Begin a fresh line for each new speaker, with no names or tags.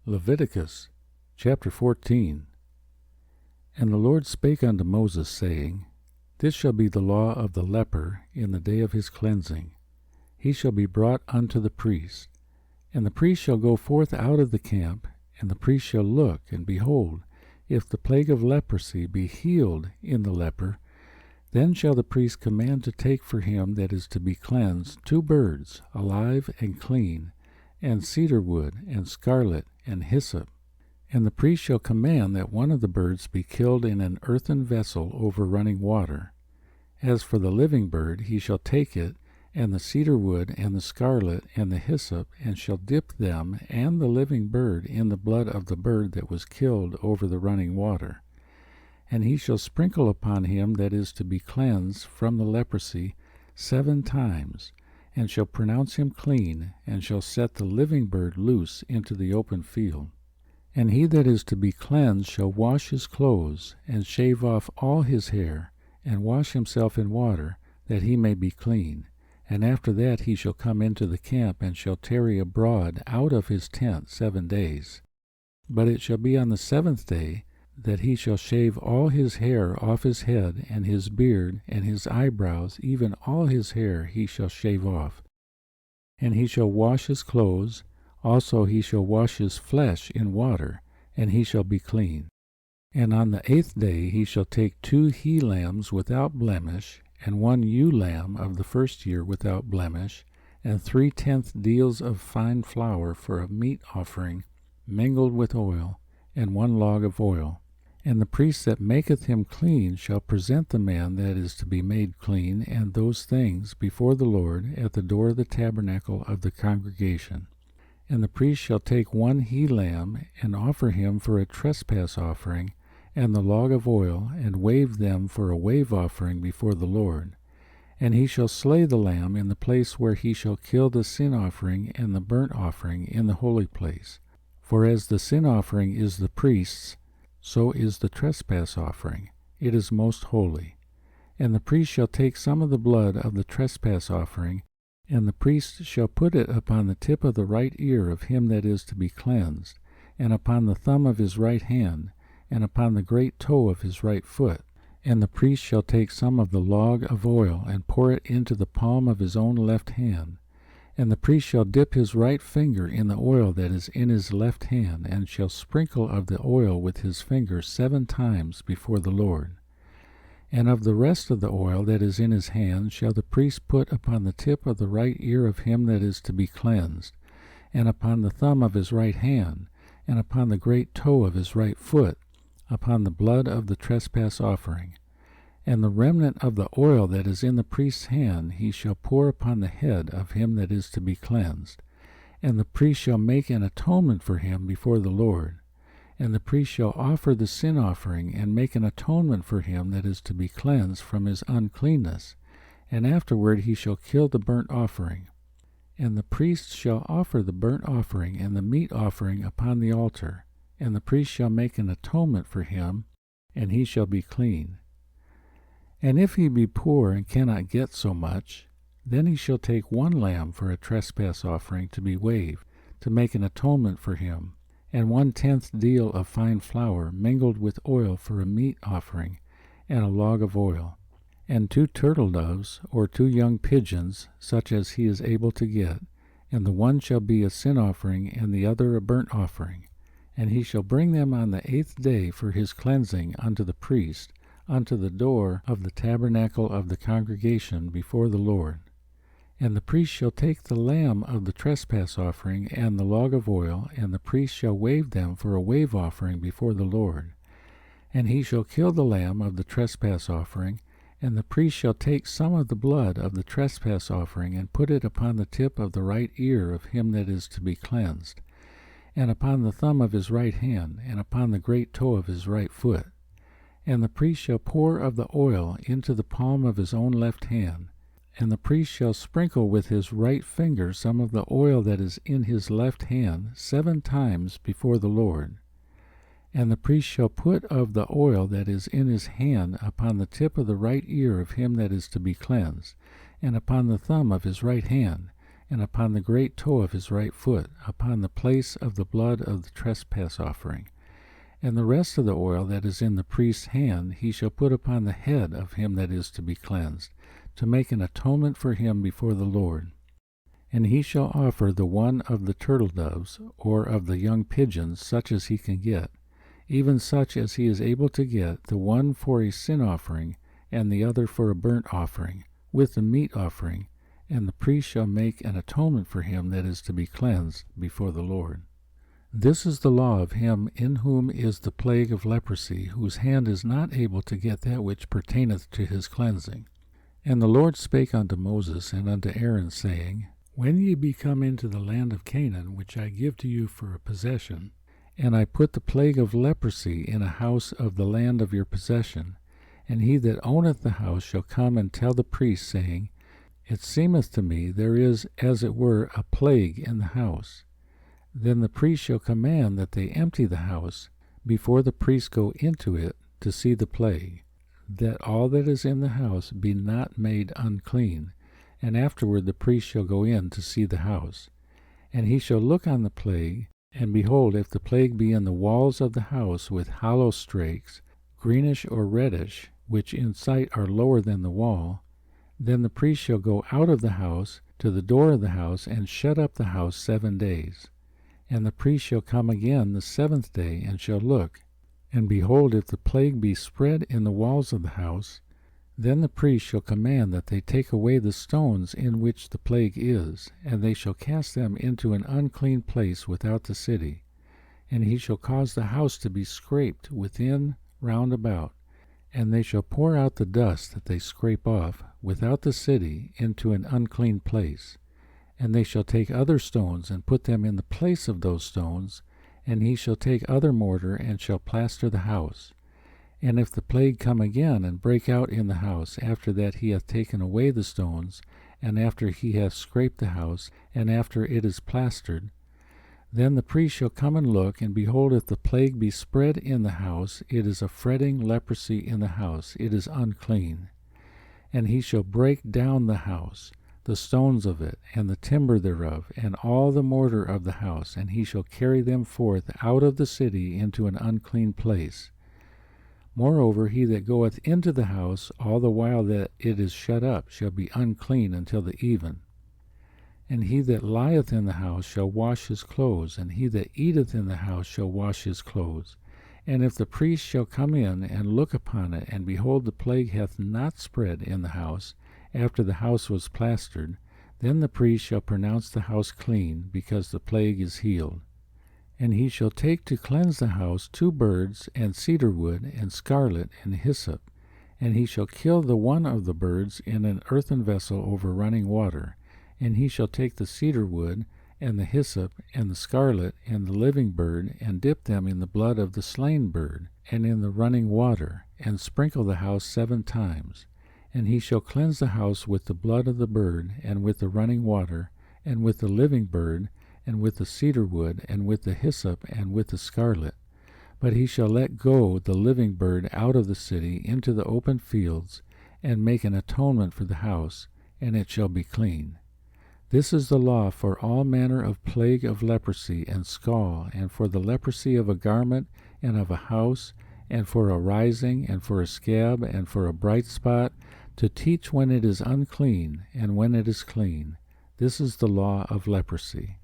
Leviticus chapter 14. And the Lord spake unto Moses, saying, This shall be the law of the leper in the day of his cleansing. He shall be brought unto the priest. And the priest shall go forth out of the camp, and the priest shall look, and behold, if the plague of leprosy be healed in the leper, then shall the priest command to take for him that is to be cleansed 2 birds, alive and clean, and cedar wood, and scarlet, and hyssop. And the priest shall command that one of the birds be killed in an earthen vessel over running water. As for the living bird, he shall take it, and the cedar wood, and the scarlet, and the hyssop, and shall dip them and the living bird in the blood of the bird that was killed over the running water. And he shall sprinkle upon him that is to be cleansed from the leprosy 7 times, and shall pronounce him clean, and shall set the living bird loose into the open field. And he that is to be cleansed shall wash his clothes, and shave off all his hair, and wash himself in water, that he may be clean. And after that he shall come into the camp, and shall tarry abroad out of his tent 7 days. But it shall be on the 7th day that he shall shave all his hair off his head, and his beard, and his eyebrows, even all his hair he shall shave off. And he shall wash his clothes, also he shall wash his flesh in water, and he shall be clean. And on the 8th day he shall take 2 he-lambs without blemish, and 1 ewe-lamb of the first year without blemish, and 3/10 deals of fine flour for a meat offering, mingled with oil, and 1 log of oil. And the priest that maketh him clean shall present the man that is to be made clean and those things before the Lord at the door of the tabernacle of the congregation. And the priest shall take 1 he-lamb, and offer him for a trespass offering, and the log of oil, and wave them for a wave offering before the Lord. And he shall slay the lamb in the place where he shall kill the sin offering and the burnt offering in the holy place. For as the sin offering is the priest's, so is the trespass offering. It is most holy. And the priest shall take some of the blood of the trespass offering, and the priest shall put it upon the tip of the right ear of him that is to be cleansed, and upon the thumb of his right hand, and upon the great toe of his right foot. And the priest shall take some of the log of oil, and pour it into the palm of his own left hand. And the priest shall dip his right finger in the oil that is in his left hand, and shall sprinkle of the oil with his finger 7 times before the Lord. And of the rest of the oil that is in his hand shall the priest put upon the tip of the right ear of him that is to be cleansed, and upon the thumb of his right hand, and upon the great toe of his right foot, upon the blood of the trespass offering. And the remnant of the oil that is in the priest's hand he shall pour upon the head of him that is to be cleansed. And the priest shall make an atonement for him before the Lord. And the priest shall offer the sin offering, and make an atonement for him that is to be cleansed from his uncleanness. And afterward he shall kill the burnt offering. And the priest shall offer the burnt offering and the meat offering upon the altar. And the priest shall make an atonement for him, and he shall be clean. And if he be poor and cannot get so much, then he shall take 1 lamb for a trespass offering to be waved, to make an atonement for him, and 1/10 deal of fine flour mingled with oil for a meat offering, and a log of oil, and 2 turtle doves, or 2 young pigeons, such as he is able to get, and the one shall be a sin offering, and the other a burnt offering. And he shall bring them on the 8th day for his cleansing unto the priest, unto the door of the tabernacle of the congregation before the Lord. And the priest shall take the lamb of the trespass offering and the log of oil, and the priest shall wave them for a wave offering before the Lord. And he shall kill the lamb of the trespass offering, and the priest shall take some of the blood of the trespass offering, and put it upon the tip of the right ear of him that is to be cleansed, and upon the thumb of his right hand, and upon the great toe of his right foot. And the priest shall pour of the oil into the palm of his own left hand, and the priest shall sprinkle with his right finger some of the oil that is in his left hand 7 times before the Lord. And the priest shall put of the oil that is in his hand upon the tip of the right ear of him that is to be cleansed, and upon the thumb of his right hand, and upon the great toe of his right foot, upon the place of the blood of the trespass offering. And the rest of the oil that is in the priest's hand he shall put upon the head of him that is to be cleansed, to make an atonement for him before the Lord. And he shall offer the one of the turtle doves, or of the young pigeons, such as he can get, even such as he is able to get, the one for a sin offering, and the other for a burnt offering, with the meat offering, and the priest shall make an atonement for him that is to be cleansed before the Lord. This is the law of him in whom is the plague of leprosy, whose hand is not able to get that which pertaineth to his cleansing. And the Lord spake unto Moses and unto Aaron, saying, When ye be come into the land of Canaan, which I give to you for a possession, and I put the plague of leprosy in a house of the land of your possession, and he that owneth the house shall come and tell the priest, saying, It seemeth to me there is, as it were, a plague in the house. Then the priest shall command that they empty the house, before the priest go into it to see the plague, that all that is in the house be not made unclean, and afterward the priest shall go in to see the house. And he shall look on the plague, and behold, if the plague be in the walls of the house with hollow strakes, greenish or reddish, which in sight are lower than the wall, then the priest shall go out of the house to the door of the house, and shut up the house 7 days. And the priest shall come again the 7th day, and shall look. And behold, if the plague be spread in the walls of the house, then the priest shall command that they take away the stones in which the plague is, and they shall cast them into an unclean place without the city. And he shall cause the house to be scraped within round about, and they shall pour out the dust that they scrape off without the city into an unclean place. And they shall take other stones and put them in the place of those stones, and he shall take other mortar and shall plaster the house. And if the plague come again and break out in the house, after that he hath taken away the stones, and after he hath scraped the house, and after it is plastered, then the priest shall come and look, and behold, if the plague be spread in the house, it is a fretting leprosy in the house, it is unclean. And he shall break down the house, the stones of it, and the timber thereof, and all the mortar of the house, and he shall carry them forth out of the city into an unclean place. Moreover, he that goeth into the house all the while that it is shut up shall be unclean until the even. And he that lieth in the house shall wash his clothes, and he that eateth in the house shall wash his clothes. And if the priest shall come in and look upon it, and behold, the plague hath not spread in the house, after the house was plastered, then the priest shall pronounce the house clean, because the plague is healed. And he shall take to cleanse the house 2 birds, and cedar wood, and scarlet, and hyssop. And he shall kill the one of the birds in an earthen vessel over running water. And he shall take the cedar wood, and the hyssop, and the scarlet, and the living bird, and dip them in the blood of the slain bird, and in the running water, and sprinkle the house 7 times. And he shall cleanse the house with the blood of the bird, and with the running water, and with the living bird, and with the cedar wood, and with the hyssop, and with the scarlet. But he shall let go the living bird out of the city into the open fields, and make an atonement for the house, and it shall be clean. This is the law for all manner of plague of leprosy and scall, and for the leprosy of a garment, and of a house, and for a rising, and for a scab, and for a bright spot, to teach when it is unclean, and when it is clean. This is the law of leprosy.